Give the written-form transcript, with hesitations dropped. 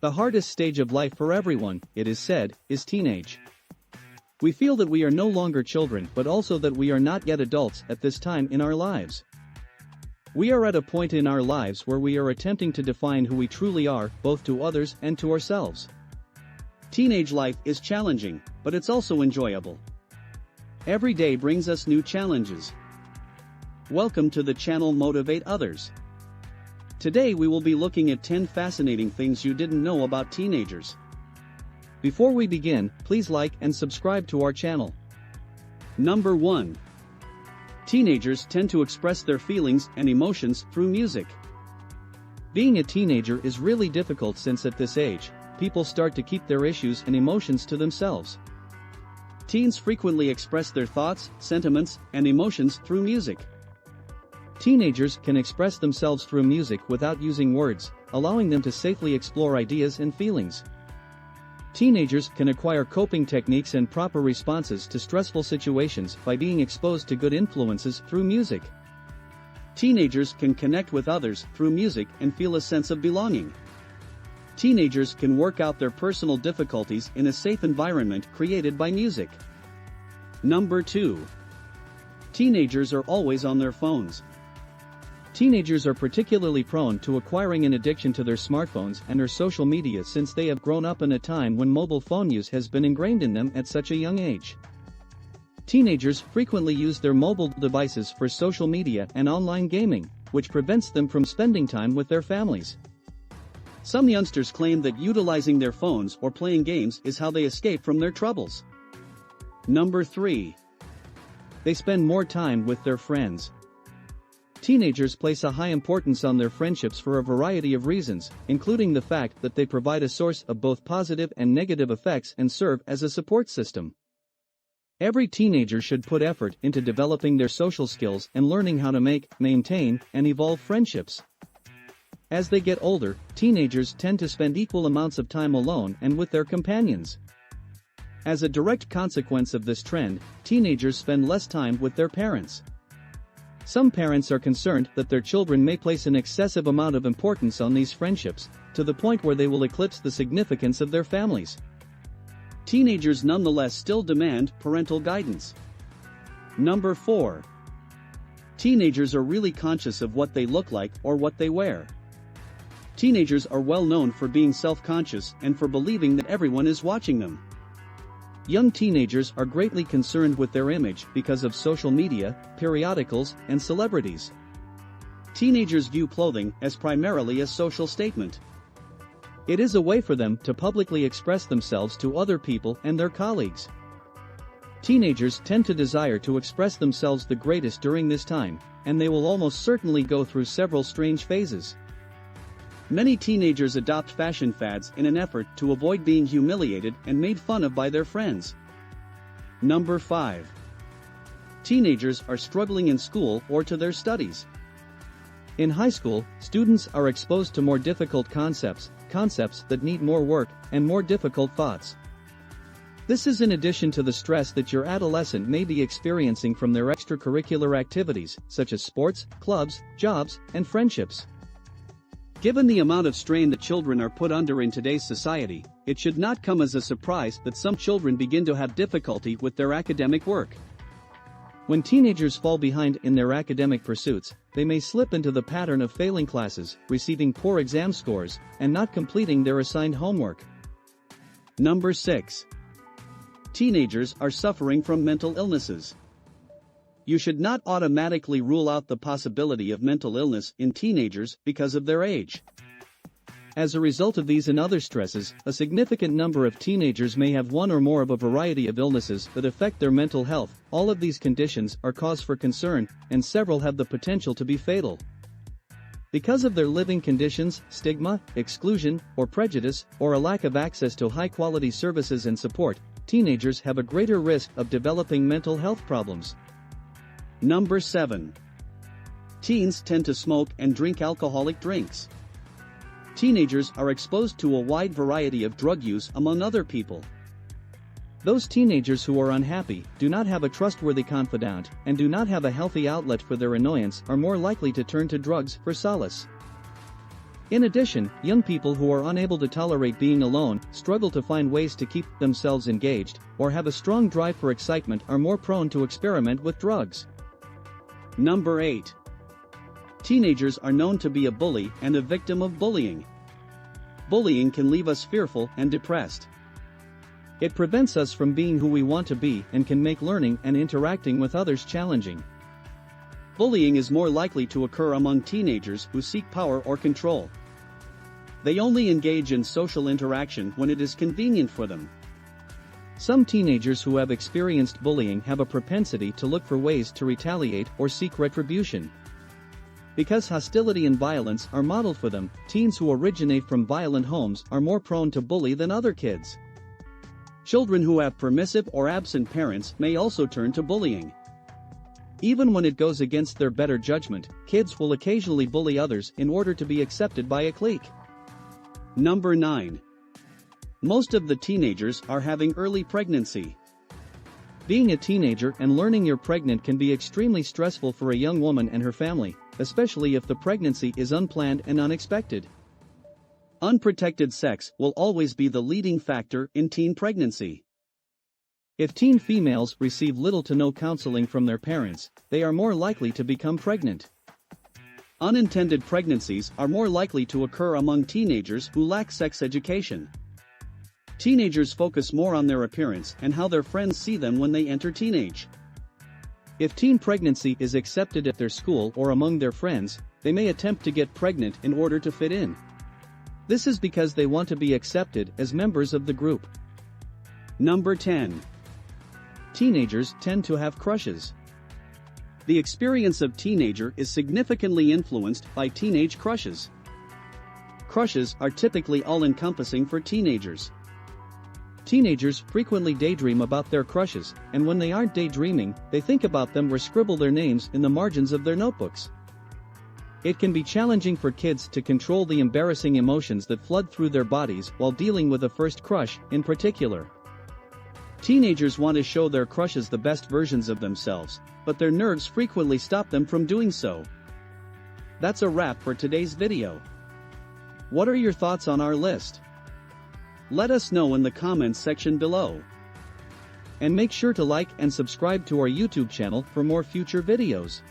The hardest stage of life for everyone, it is said, is teenage. We feel that we are no longer children but also that we are not yet adults at this time in our lives. We are at a point in our lives where we are attempting to define who we truly are, both to others and to ourselves. Teenage life is challenging, but it's also enjoyable. Every day brings us new challenges. Welcome to the channel Motivate Others. Today we will be looking at 10 fascinating things you didn't know about teenagers. Before we begin, please like and subscribe to our channel. Number 1. Teenagers tend to express their feelings and emotions through music. Being a teenager is really difficult since at this age, people start to keep their issues and emotions to themselves. Teens frequently express their thoughts, sentiments, and emotions through music. Teenagers can express themselves through music without using words, allowing them to safely explore ideas and feelings. Teenagers can acquire coping techniques and proper responses to stressful situations by being exposed to good influences through music. Teenagers can connect with others through music and feel a sense of belonging. Teenagers can work out their personal difficulties in a safe environment created by music. Number 2. Teenagers are always on their phones. Teenagers are particularly prone to acquiring an addiction to their smartphones and their social media since they have grown up in a time when mobile phone use has been ingrained in them at such a young age. Teenagers frequently use their mobile devices for social media and online gaming, which prevents them from spending time with their families. Some youngsters claim that utilizing their phones or playing games is how they escape from their troubles. Number 3. They spend more time with their friends. Teenagers place a high importance on their friendships for a variety of reasons, including the fact that they provide a source of both positive and negative effects and serve as a support system. Every teenager should put effort into developing their social skills and learning how to make, maintain, and evolve friendships. As they get older, teenagers tend to spend equal amounts of time alone and with their companions. As a direct consequence of this trend, teenagers spend less time with their parents. Some parents are concerned that their children may place an excessive amount of importance on these friendships, to the point where they will eclipse the significance of their families. Teenagers nonetheless still demand parental guidance. Number 4. Teenagers are really conscious of what they look like or what they wear. Teenagers are well known for being self-conscious and for believing that everyone is watching them. Young teenagers are greatly concerned with their image because of social media, periodicals, and celebrities. Teenagers view clothing as primarily a social statement. It is a way for them to publicly express themselves to other people and their colleagues. Teenagers tend to desire to express themselves the greatest during this time, and they will almost certainly go through several strange phases. Many teenagers adopt fashion fads in an effort to avoid being humiliated and made fun of by their friends. Number 5. Teenagers are struggling in school or to their studies. In high school, students are exposed to more difficult concepts that need more work and more difficult thoughts. This is in addition to the stress that your adolescent may be experiencing from their extracurricular activities, such as sports, clubs, jobs, and friendships. Given the amount of strain that children are put under in today's society, it should not come as a surprise that some children begin to have difficulty with their academic work. When teenagers fall behind in their academic pursuits, they may slip into the pattern of failing classes, receiving poor exam scores, and not completing their assigned homework. Number 6. Teenagers are suffering from mental illnesses. You should not automatically rule out the possibility of mental illness in teenagers because of their age. As a result of these and other stresses, a significant number of teenagers may have one or more of a variety of illnesses that affect their mental health. All of these conditions are cause for concern, and several have the potential to be fatal. Because of their living conditions, stigma, exclusion, or prejudice, or a lack of access to high-quality services and support, teenagers have a greater risk of developing mental health problems. Number 7. Teens tend to smoke and drink alcoholic drinks. Teenagers are exposed to a wide variety of drug use among other people. Those teenagers who are unhappy, do not have a trustworthy confidant, and do not have a healthy outlet for their annoyance are more likely to turn to drugs for solace. In addition, young people who are unable to tolerate being alone, struggle to find ways to keep themselves engaged, or have a strong drive for excitement are more prone to experiment with drugs. Number 8. Teenagers are known to be a bully and a victim of bullying. Bullying can leave us fearful and depressed. It prevents us from being who we want to be and can make learning and interacting with others challenging. Bullying is more likely to occur among teenagers who seek power or control. They only engage in social interaction when it is convenient for them. Some teenagers who have experienced bullying have a propensity to look for ways to retaliate or seek retribution. Because hostility and violence are modeled for them, teens who originate from violent homes are more prone to bully than other kids. Children who have permissive or absent parents may also turn to bullying. Even when it goes against their better judgment, kids will occasionally bully others in order to be accepted by a clique. Number 9. Most of the teenagers are having early pregnancy. Being a teenager and learning you're pregnant can be extremely stressful for a young woman and her family, especially if the pregnancy is unplanned and unexpected. Unprotected sex will always be the leading factor in teen pregnancy. If teen females receive little to no counseling from their parents, they are more likely to become pregnant. Unintended pregnancies are more likely to occur among teenagers who lack sex education. Teenagers focus more on their appearance and how their friends see them when they enter teenage. If teen pregnancy is accepted at their school or among their friends, they may attempt to get pregnant in order to fit in. This is because they want to be accepted as members of the group. Number 10. Teenagers tend to have crushes. The experience of teenager is significantly influenced by teenage crushes. Crushes are typically all-encompassing for teenagers. Teenagers frequently daydream about their crushes, and when they aren't daydreaming, they think about them or scribble their names in the margins of their notebooks. It can be challenging for kids to control the embarrassing emotions that flood through their bodies while dealing with a first crush, in particular. Teenagers want to show their crushes the best versions of themselves, but their nerves frequently stop them from doing so. That's a wrap for today's video. What are your thoughts on our list? Let us know in the comments section below. And make sure to like and subscribe to our YouTube channel for more future videos.